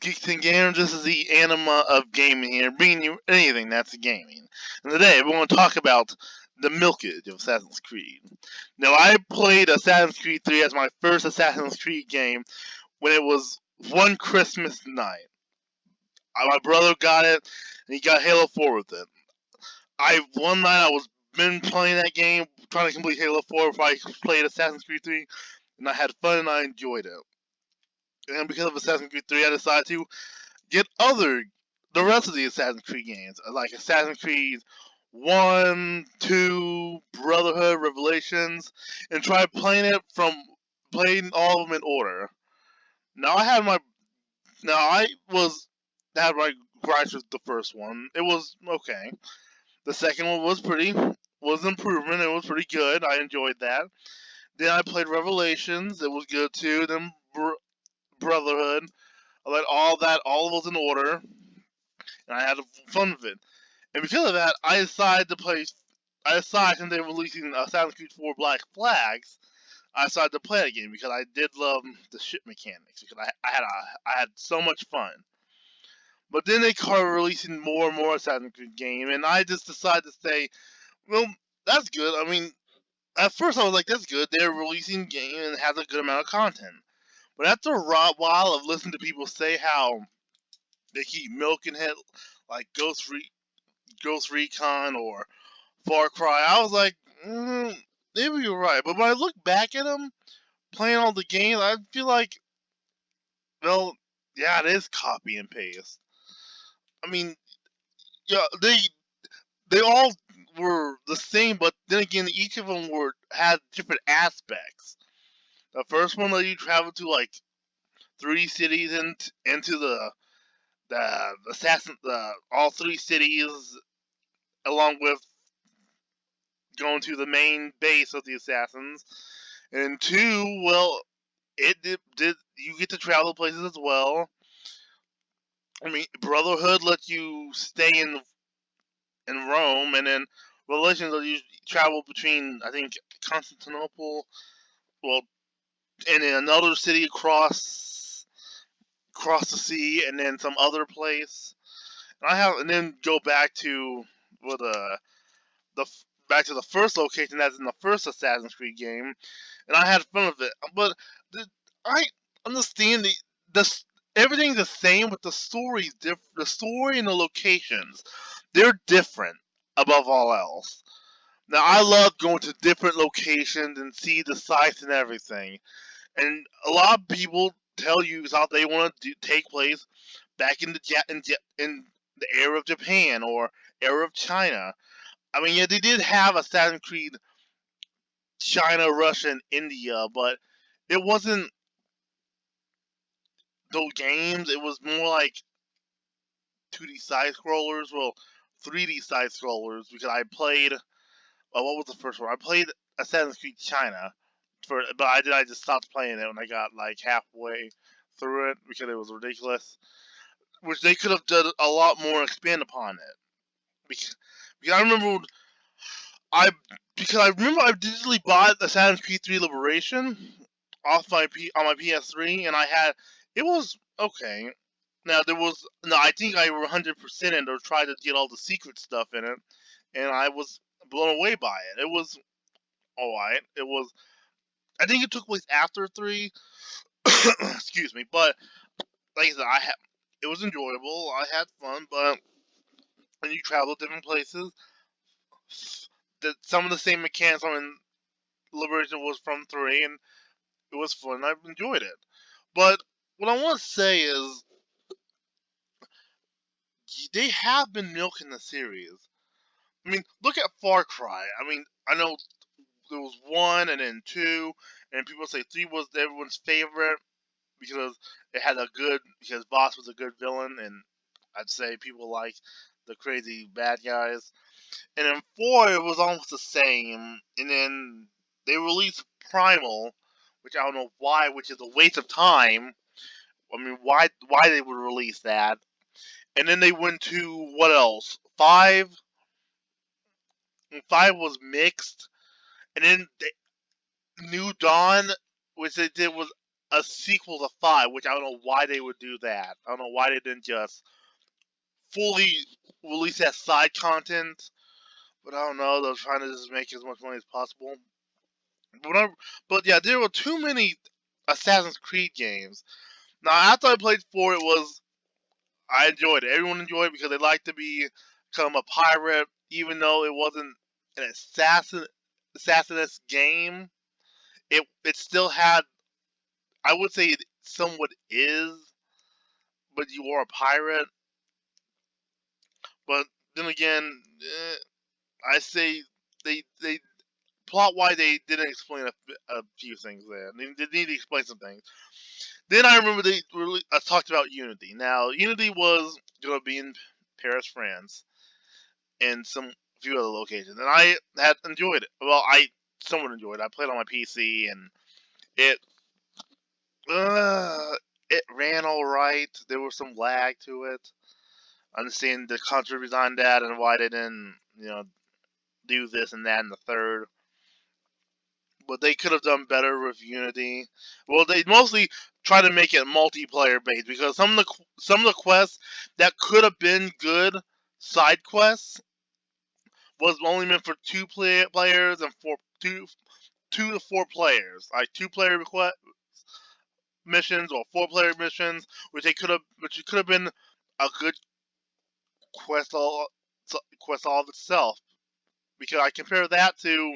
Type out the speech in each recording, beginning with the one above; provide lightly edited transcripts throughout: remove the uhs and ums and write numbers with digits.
Geeks and Gamers. This is the anima of gaming here, bringing you anything that's gaming. And today, we want to talk about the Milkage of Assassin's Creed. Now, I played Assassin's Creed 3 as my first Assassin's Creed game when it was one Christmas night. My brother got it, and he got Halo 4 with it. One night I was been playing that game, trying to complete Halo 4 before I played Assassin's Creed 3, and I had fun and I enjoyed it. And because of Assassin's Creed 3, I decided to get the rest of the Assassin's Creed games, like Assassin's Creed 1, 2, Brotherhood, Revelations, and try playing all of them in order. Now I had my now I was had my gripes with the first one. It was okay. The second one was improvement. It was pretty good. I enjoyed that. Then I played Revelations. It was good too. Then Brotherhood. I let all of those in order, and I had fun with it. And because of that, I decided to play. I decided since they were releasing Assassin's Creed 4 Black Flags, I decided to play that game because I did love the ship mechanics because I had so much fun. But then they started releasing more and more Assassin's Creed game, and I just decided to say, well, that's good. I mean, at first I was like, that's good. They're releasing game and it has a good amount of content. But after a while of listening to people say how they keep milking it, like Ghost Recon or Far Cry, I was like, maybe you're right. But when I look back at them playing all the games, I feel like, well, yeah, it is copy and paste. I mean, yeah, they all were the same, but then again, each of them had different aspects. The first one let you travel to like 3 cities into the assassin all 3 cities, along with going to the main base of the assassins. And two, well, it did you get to travel places as well. I mean, Brotherhood lets you stay in Rome, and then Revelations let you travel between, I think, Constantinople, well, and in another city across the sea, and then some other place. And then go back to well, the back to the first location that's in the first Assassin's Creed game, and I had fun with it. But I understand the everything's the same, but the story's different. The story and the locations, they're different above all else. Now I love going to different locations and see the sights and everything. And a lot of people tell you how they want to take place back in the era of Japan or era of China. I mean, yeah, they did have Assassin's Creed China, Russia, and India, but it wasn't those games. It was more like 2D side scrollers. Well, 3D side scrollers because I played. What was the first one? I played Assassin's Creed China, but I just stopped playing it when I got like halfway through it because it was ridiculous. Which they could have done a lot more and expand upon it. Because I remember I I remember I digitally bought Assassin's Creed 3 Liberation on my PS3, and it was okay. Now there was no, I think I 100% it or tried to get all the secret stuff in it, and I was blown away by it. It was alright. It was, I think it took place after 3. Excuse me, but like I said, it was enjoyable. I had fun, but when you travel different places, some of the same mechanics on Liberation was from 3, and it was fun. I enjoyed it. But what I want to say is, they have been milking the series. I mean, look at Far Cry. I mean, I know there was 1 and then 2, and people say 3 was everyone's favorite because because Boss was a good villain, and I'd say people like the crazy bad guys. And then 4, it was almost the same. And then they released Primal, which I don't know why, which is a waste of time. I mean, why they would release that? And then they went to what else? 5. And 5 was mixed. And then New Dawn, which they did was a sequel to 5, which I don't know why they would do that. I don't know why they didn't just fully release that side content. But I don't know. They're trying to just make as much money as possible. But yeah, there were too many Assassin's Creed games. Now, after I played 4, I enjoyed it. Everyone enjoyed it because they like to become a pirate, even though it wasn't an assassinist game. It still had, I would say, it somewhat is, but you were a pirate. But then again, I say they plot why they didn't explain a few things there. They need to explain some things. Then I remember they really talked about Unity. Now Unity was going to be in Paris, France, and some few other locations, and I had enjoyed it. Well, I somewhat enjoyed it. I played on my PC, and it uh, it ran all right. There was some lag to it. I understand the concept behind that and why they didn't, do this and that and the third. But they could have done better with Unity. Well, they mostly try to make it multiplayer based because some of the quests that could have been good side quests was only meant for players and for two to four players, like two-player missions or four-player missions, which could have been a good quest all of itself. Because I compare that to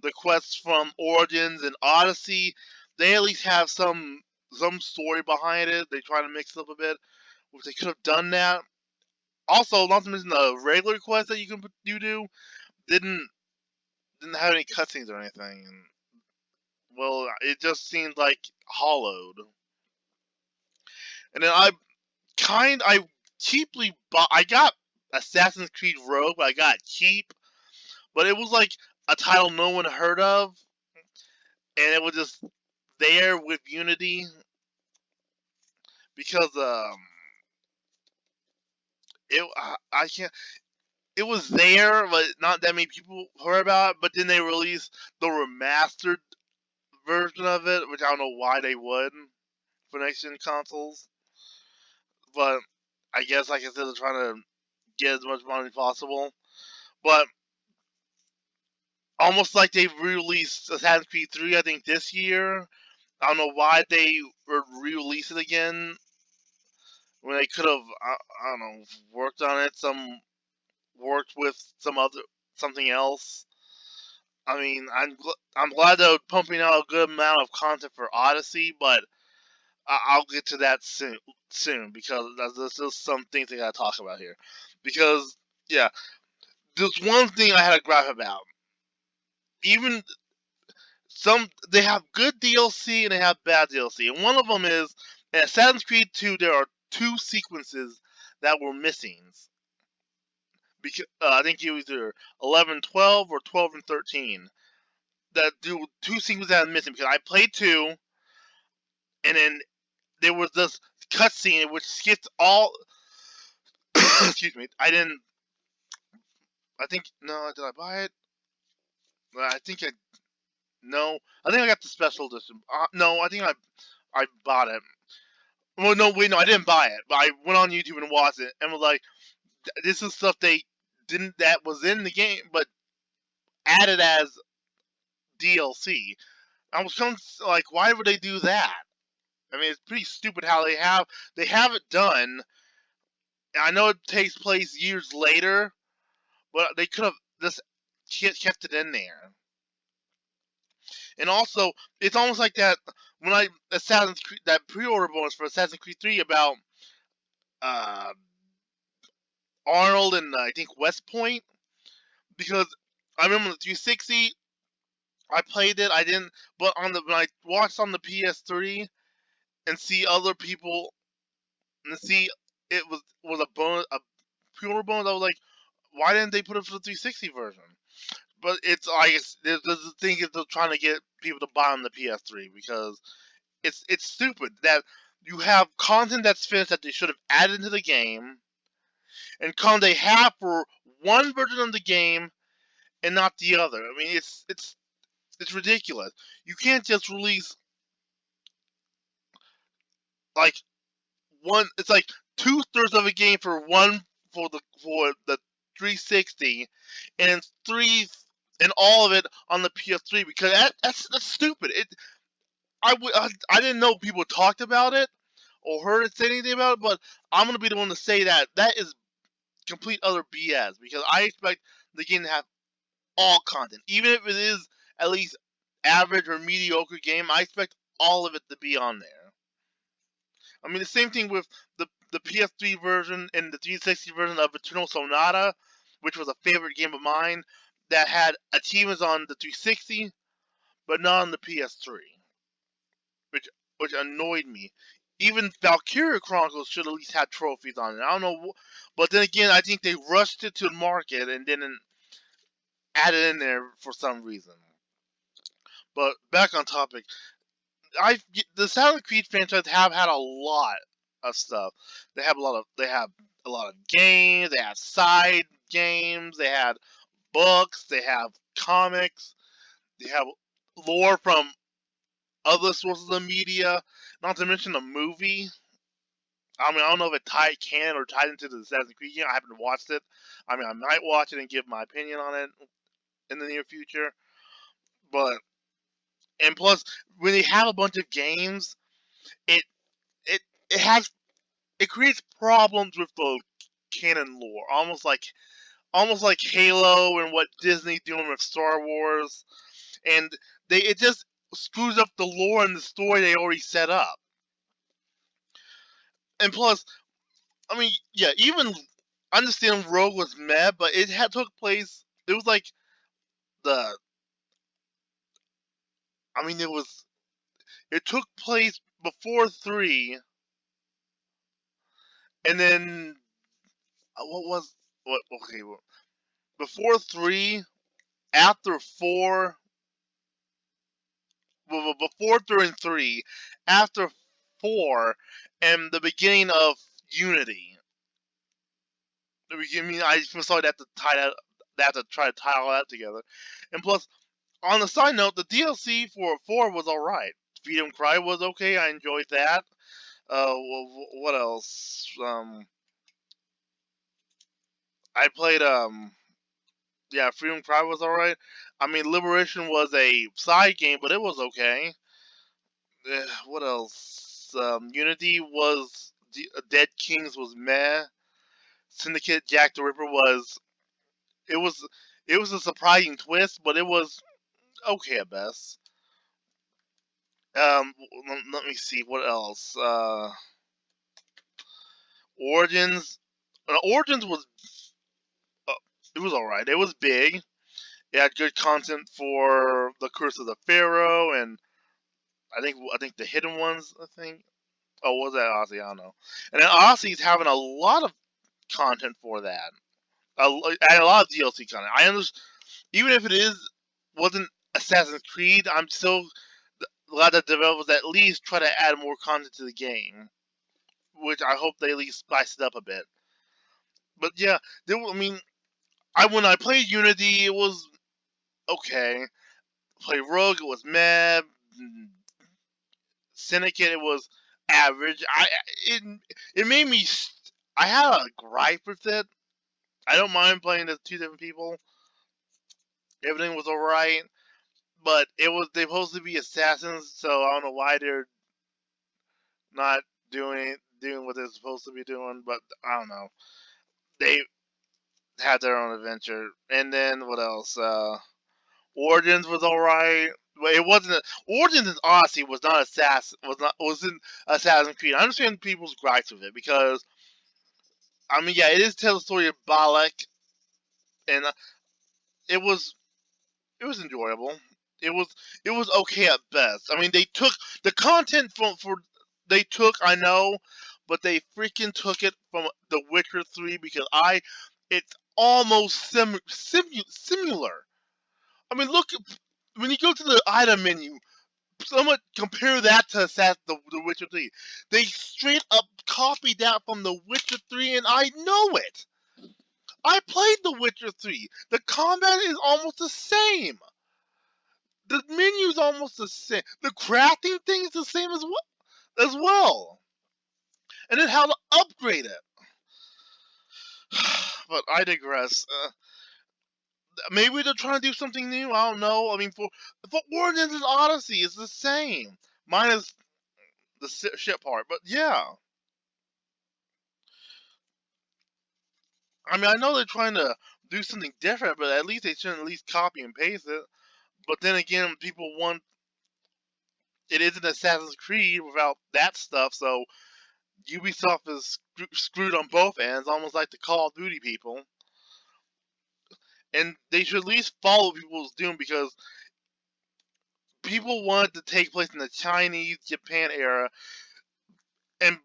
the quests from Origins and Odyssey, they at least have some story behind it. They try to mix it up a bit, which they could have done that. Also, not to mention the regular quests that you do didn't didn't have any cutscenes or anything. And, well, it just seemed like hollowed. And then I cheaply bought. I got Assassin's Creed Rogue, but I got it cheap. But it was like a title no one heard of, and it was just there with Unity because I can't. It was there, but not that many people heard about it. But then they released the remastered version of it, which I don't know why they would for next gen consoles. But I guess, like I said, they're trying to get as much money as possible. But almost like they released Assassin's Creed 3, I think, this year. I don't know why they would re-release it again when they could have, I don't know, worked on it, worked with something else. I mean, I'm glad they're pumping out a good amount of content for Odyssey, but I'll get to that soon because there's just some things I gotta talk about here. Because yeah, there's one thing I had a gripe about. Even they have good DLC and they have bad DLC, and one of them is in Assassin's Creed 2. There are two sequences that were missing. Because I think it was either 11-12 or 12 and 13. That do two sequences that are missing because I played two, and then there was this cutscene which skipped all. Excuse me. I didn't. I think no. Did I buy it? I think I no. I think I got the special edition. No, I think I bought it. Well, no, wait, no, I didn't buy it. But I went on YouTube and watched it and was like, this is stuff they didn't that was in the game, but added as DLC. I was kind of like, why would they do that? I mean, it's pretty stupid how they have it done. I know it takes place years later, but they could have just kept it in there. And also, it's almost like that when Assassin's Creed, that pre-order bonus for Assassin's Creed 3 about uh, Arnold and I think West Point, because I remember the 360, I played it, I didn't, but when I watched on the PS3 and see other people and see it was a bonus, a pre-order bonus, I was like, why didn't they put it for the 360 version? But it's I guess there's the thing is they're trying to get people to buy on the PS3 because it's stupid that you have content that's finished that they should have added to the game, and content they have for one version of the game and not the other. I mean, it's ridiculous. You can't just release like one. It's like 2/3 of a game for the 360, and three and all of it on the PS3 because that's stupid. I didn't know people talked about it or heard it say anything about it, but I'm gonna be the one to say that is complete other BS because I expect the game to have all content, even if it is at least average or mediocre game. I expect all of it to be on there. I mean, the same thing with the PS3 version and the 360 version of Eternal Sonata, which was a favorite game of mine, that had achievements on the 360, but not on the PS3, which which annoyed me. Even Valkyria Chronicles should at least have trophies on it. I don't know, but then again, I think they rushed it to the market and didn't add it in there for some reason. But back on topic, I the Assassin's Creed franchise have had a lot of stuff. They have a lot of games. They have side games. They had books. They have comics. They have lore from other sources of media. Not to mention a movie. I mean, I don't know if it can or tied into the Assassin's Creed game. I haven't watched it. I mean, I might watch it and give my opinion on it in the near future. But and plus, when they have a bunch of games, it it it has it creates problems with the canon lore, almost like Halo and what Disney's doing with Star Wars, and it just screws up the lore and the story they already set up. And plus, I mean, yeah, even I understand Rogue was meh, but it had took place. It was like the, I mean, it took place before 3, and then what was what? Okay, before 3, after 4, well, before 3 and 3, after 4, and the beginning of Unity. I mean, I saw that to tie that. They have to try to tie all that together. And plus, on the side note, the DLC for 4 was alright. Freedom Cry was okay. I enjoyed that. What else? I played yeah, Freedom Cry was alright. I mean, Liberation was a side game, but it was okay. What else? Unity was Dead Kings was meh. Syndicate Jack the Ripper was it was it was a surprising twist, but it was okay at best. Let me see what else. Origins. Origins was uh, it was alright. It was big. It had good content for the Curse of the Pharaoh and I think the Hidden Ones. I think. Oh, was that Odyssey? I don't know. And then Odyssey's having a lot of content for that. And a lot of DLC content. I understand, even if it wasn't Assassin's Creed, I'm still glad that developers at least try to add more content to the game, which I hope they at least spice it up a bit. But yeah, I mean, when I played Unity, it was okay. Played Rogue, it was meh. Syndicate, it was average. It made me. I had a gripe with it. I don't mind playing as two different people. Everything was alright, but they supposed to be assassins, so I don't know why they're not doing what they're supposed to be doing. But I don't know. They had their own adventure, and then what else? Origins was alright. But it wasn't. Origins and Odyssey was not wasn't Assassin's Creed. I understand people's gripes with it because I mean, yeah, it is tell the story of Balak, and it was it was enjoyable. It was it was okay at best. I mean, they took the content they took. I know, but they freaking took it from The Witcher 3 because it's almost similar. I mean, look when you go to the item menu. Someone compare that to the Witcher 3. They straight up copied that from The Witcher 3, and I know it. I played The Witcher 3. The combat is almost the same. The menu's almost the same. The crafting thing is the same as well. and then how to upgrade it. But I digress. Maybe they're trying to do something new. I don't know. I mean, for Origins and Odyssey, it's the same, minus the shit part. But yeah, I mean, I know they're trying to do something different, but at least they shouldn't at least copy and paste it. But then again, people want it isn't Assassin's Creed without that stuff, so Ubisoft is screwed on both ends, almost like the Call of Duty people. And they should at least follow people's doom because people want it to take place in the Chinese Japan era, and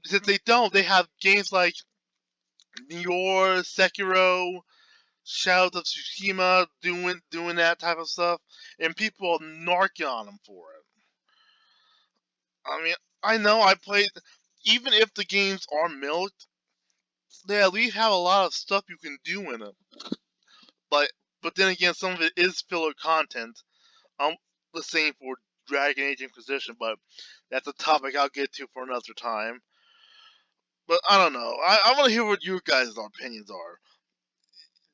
since they don't, they have games like Nier, Sekiro, Shadows of Tsushima doing that type of stuff, and people are narking on them for it. I mean, I know I played. Even if the games are milked, they at least have a lot of stuff you can do in them. But then again, some of it is filler content. The same for Dragon Age Inquisition, but that's a topic I'll get to for another time. But I don't know. I want to hear what your guys' opinions are.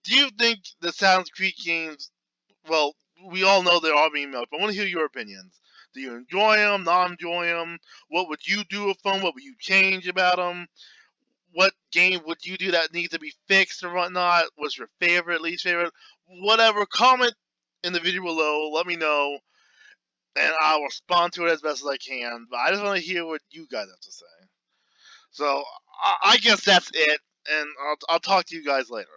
Do you think the Assassin's Creed games? Well, we all know they're all being milked, but I want to hear your opinions. Do you enjoy them? Not enjoy them? What would you do with them? What would you change about them? What game would you do that needs to be fixed or whatnot? What's your favorite, least favorite? Whatever. Comment in the video below. Let me know, and I'll respond to it as best as I can. But I just want to hear what you guys have to say. So I guess that's it, and I'll talk to you guys later.